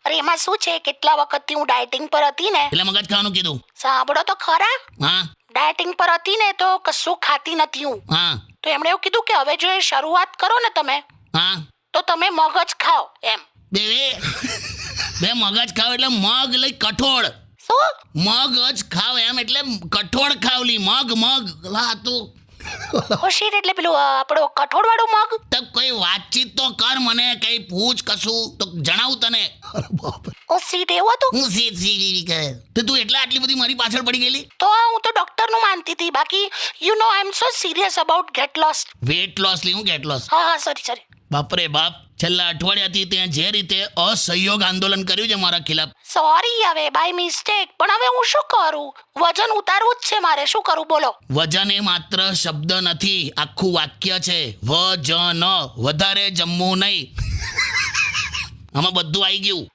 અરે એમાં શું છે, કેટલા વખતથી હું ડાયટિંગ પર હતી ને. એટલે મગજ ખાવાનું કીધું. સાંભળો તો ખરા. હા ડાયટિંગ પર હતી ને તો કશું ખાતી નથી હું. હા તો એમણે એવું કીધું કે હવે જો એ શરૂઆત કરો ને તમે, હા તો તમે મગજ ખાઓ એમ. બે મગજ ખાવ એટલે મગ લઈ કઠોળ. શું? મગજ ખાવ એમ એટલે કઠોળ ખાવલી મગ લા તું શીટ એટલે પેલું આપણો કઠોળ વાળું મગ. તો કોઈ વાતચીત તો કર, મને કઈ પૂછ કશું તો જણાવું તને. ઓ શીટ એવું હતું. હું સી કહે તો તું એટલે આટલી બધી મારી પાછળ પડી ગયેલી. તો હું તો ડોક્ટર નું માનતી હતી, બાકી you know I am so serious about get lost. Wait લોસ લી હું ગેટ લોસ. હા સોરી. બાપરે બાપ, છેલ્લા અઠવાડિયાથી ત્યાં જે રીતે અસહયોગ આંદોલન કર્યું છે મારા ખિલાફ. સોરી હવે બાય મિસ્ટેક. પણ હવે હું શું કરું? વજન ઉતારવું જ છે મારે, શું કરું બોલો. વજન એ માત્ર શબ્દ નથી, આખું વાક્ય છે. વજન, વધારે જમવું નહીં. આમાં બધું આવી ગયું.